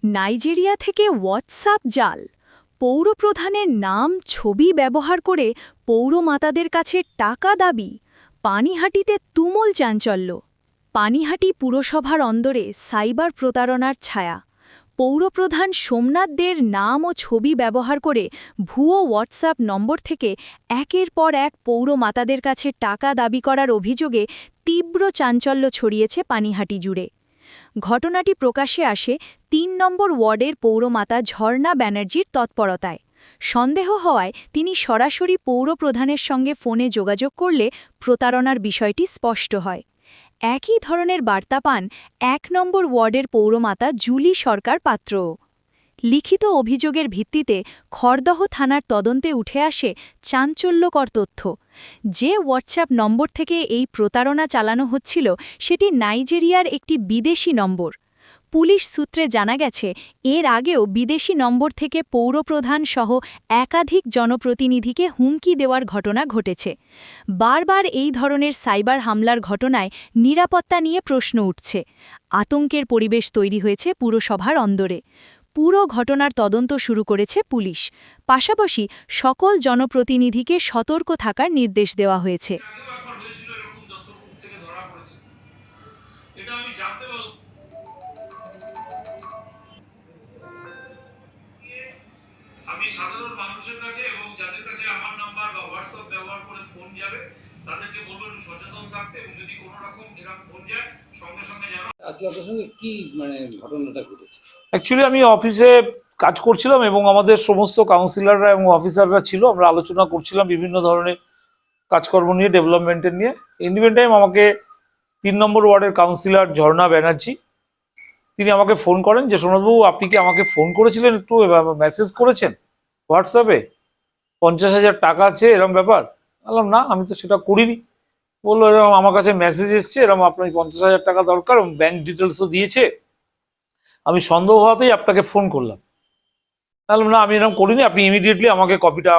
Nigeria থেকে WhatsApp জাল। পৌরপ্রধানের নাম ছবি ব্যবহার করে পৌরমাতাদের কাছে টাকা দাবি। পানিহাটিতে তুমুল চাঞ্চল্য। পানিহাটি পুরসভার অন্দরে সাইবার প্রতারণার ছায়া। পৌরপ্রধান সোমনাথ দের নাম ও ছবি ব্যবহার করে ভুয়ো হোয়াটসঅ্যাপ নম্বর থেকে একের পর এক পৌরমাতাদের কাছে টাকা দাবি করার অভিযোগে তীব্র চাঞ্চল্য ছড়িয়েছে পানিহাটি জুড়ে। ঘটনাটি প্রকাশ্যে আসে ৩ নম্বর ওয়ার্ডের পৌরমাতা ঝর্ণা ব্যানার্জির তৎপরতায়। সন্দেহ হওয়ায় তিনি সরাসরি পৌরপ্রধানের সঙ্গে ফোনে যোগাযোগ করলে প্রতারণার বিষয়টি স্পষ্ট হয়। একই ধরনের বার্তা পান ১ নম্বর ওয়ার্ডের পৌরমাতা জুলি সরকার পাত্রও। লিখিত অভিযোগের ভিত্তিতে খড়দহ থানার তদন্তে উঠে আসে চাঞ্চল্যকর তথ্য। যে হোয়াটসঅ্যাপ নম্বর থেকে এই প্রতারণা চালানো হচ্ছিল সেটি নাইজেরিয়ার একটি বিদেশি নম্বর। পুলিশ সূত্রে জানা গেছে, এর আগেও বিদেশি নম্বর থেকে পৌরপ্রধান সহ একাধিক জনপ্রতিনিধিকে হুমকি দেওয়ার ঘটনা ঘটেছে। বারবার এই ধরনের সাইবার হামলার ঘটনায় নিরাপত্তা নিয়ে প্রশ্ন উঠছে। আতঙ্কের পরিবেশ তৈরি হয়েছে পুরসভার অন্দরে। পুরো ঘটনার তদন্ত শুরু করেছে পুলিশ। পাশাপাশি সকল জনপ্রতিনিধিকে সতর্ক থাকার নির্দেশ দেওয়া হয়েছে। আমি সাধারণ মানুষের কাছে এবং যাদের কাছে আমার নাম্বার বা হোয়াটসঅ্যাপ ব্যবহার করে ফোন যাবে তাদেরকে বলবো একটু সচেতন থাকতে, এবং যদি কোনো রকম এরকম ফোন যায় সঙ্গে সঙ্গে জানো। আজকে আপনার সঙ্গে কি ঘটনাটা ঘটেছে? অ্যাকচুয়ালি আমি অফিসে কাজ করছিলাম এবং আমাদের সমস্ত কাউন্সিলররা এবং অফিসাররা ছিল। আমরা আলোচনা করছিলাম বিভিন্ন ধরনের কাজকর্ম নিয়ে, ডেভেলপমেন্টের নিয়ে। ইন দ্য টাইম আমাকে ৩ নম্বর ওয়ার্ডের কাউন্সিলর ঝর্ণা ব্যানার্জি তিনি আমাকে ফোন করেন যে সোমনাথবাবু, আপনি কি আমাকে ফোন করেছিলেন, একটু মেসেজ করেছেন হোয়াটসঅ্যাপে ৫০,০০০ টাকা আছে এরকম ব্যাপার? বললাম না, আমি তো সেটা করিনি। বললো এরকম আমার কাছে মেসেজ এসছে, এরকম আপনার ৫০,০০০ টাকা দরকার, ব্যাংক ডিটেলসও দিয়েছে, আমি সন্দেহ হওয়াতেই আপনাকে ফোন করলাম। বললাম না, আমি এরকম করিনি, আপনি ইমিডিয়েটলি আমাকে কপিটা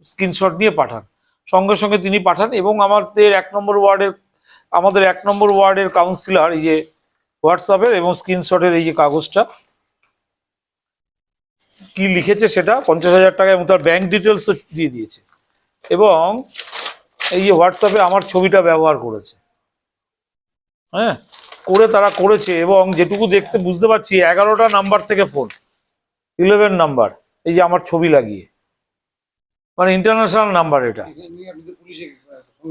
স্ক্রিনশট নিয়ে পাঠান। সঙ্গে সঙ্গে তিনি পাঠান এবং আমাদের ১ নম্বর ওয়ার্ডের কাউন্সিলর এই যে হোয়াটসঅ্যাপের এবং স্ক্রিনশটের এই যে কাগজটা কি লিখেছে সেটা ৫০,০০০ টাকা এবং তার ব্যাংক ডিটেলসও দিয়ে দিয়েছে, এবং এই যে হোয়াটসঅ্যাপে আমার ছবিটা ব্যবহার করেছে। হ্যাঁ, করে তারা করেছে, এবং যেটুকু দেখতে বুঝতে পারছি ১১টা নাম্বার থেকে ফোন, 11 নাম্বার, এই যে আমার ছবি লাগিয়ে, মানে ইন্টারন্যাশনাল নাম্বার এটা।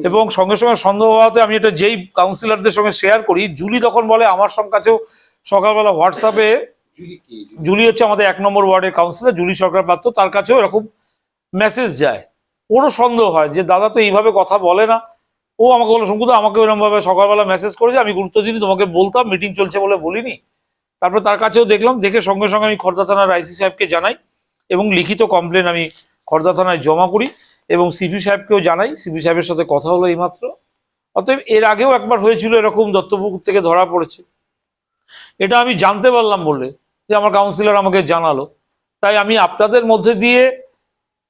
এবং সঙ্গে সঙ্গে সন্দেহ হওয়াতে আমি এটা যেই কাউন্সিলরদের সঙ্গে শেয়ার করি, জুলি তখন বলে আমার কাছেও সকালবেলা হোয়াটসঅ্যাপে, জুলি হচ্ছে আমাদের ১ নম্বর ওয়ার্ডের কাউন্সিলর জুলি সরকার পাত্র, তার কাছেও এরকম মেসেজ যায়। ওরও সন্দেহ হয় যে দাদা তো এইভাবে কথা বলে না। ও আমাকে বলে, শঙ্কুদা আমাকে ওইরকমভাবে সকালবেলা মেসেজ করেছে, আমি গুরুত্ব দিইনি, তোমাকে বলতাম, মিটিং চলছে বলে বলিনি। তারপর তার কাছেও দেখলাম, দেখে সঙ্গে সঙ্গে আমি খড়দা থানার আইসি সাহেবকে জানাই এবং লিখিত কমপ্লেন আমি খড়দা থানায় জমা করি এবং সিপি সাহেবকেও জানাই। সিপি সাহেবের সাথে কথা হলো এইমাত্র। অতএব এর আগেও একবার হয়েছিল এরকম, দত্তপুকুর থেকে ধরা পড়েছে। এটা আমি জানতে পারলাম বলে যে আমার কাউন্সিলর আমাকে জানালো। তাই আমি আপনাদের মধ্যে দিয়ে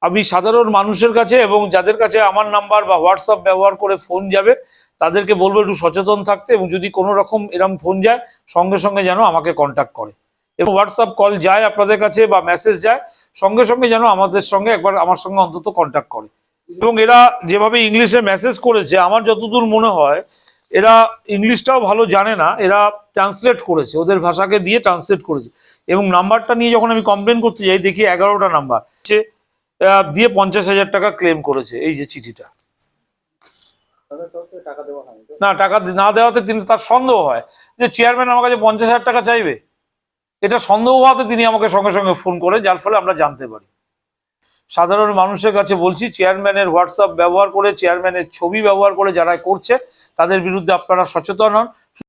আমি সাধারণ মানুষের কাছে এবং যাদের কাছে আমার নাম্বার বা হোয়াটসঅ্যাপ ব্যবহার করে ফোন যাবে তাদেরকে বলবো একটু সচেতন থাকতে, এবং যদি কোনো রকম এরকম ফোন যায় সঙ্গে সঙ্গে যেন আমাকে কন্ট্যাক্ট করে, এবং হোয়াটসঅ্যাপ কল যায় আপনাদের কাছে বা মেসেজ যায় সঙ্গে সঙ্গে যেন আমাদের সঙ্গে একবার আমার সঙ্গে অন্তত কন্ট্যাক্ট করে। এবং এরা যেভাবে ইংলিশে মেসেজ করেছে, আমার যতদূর মনে হয় এরা ইংলিশটাও ভালো জানে না, এরা ট্রান্সলেট করেছে, ওদের ভাষাকে দিয়ে ট্রান্সলেট করেছে। এবং নাম্বারটা নিয়ে যখন আমি কমপ্লেন করতে যাই দেখি ১১টা নাম্বার দিয়ে ৫০,০০০ টাকা ক্লেম করেছে। এই যে চিঠিটা, না টাকা না দেওয়াতে তিনি, তার সন্দেহ হয় যে চেয়ারম্যান আমার কাছে ৫০,০০০ টাকা চাইবে, এটা সন্দেহ হওয়াতে তিনি আমাকে সঙ্গে সঙ্গে ফোন করে, যার ফলে আমরা জানতে পারি। সাধারণ মানুষের কাছে বলছি, চেয়ারম্যানের হোয়াটসঅ্যাপ ব্যবহার করে, চেয়ারম্যানের ছবি ব্যবহার করে যারা করছে তাদের বিরুদ্ধে আপনারা সচেতন হন।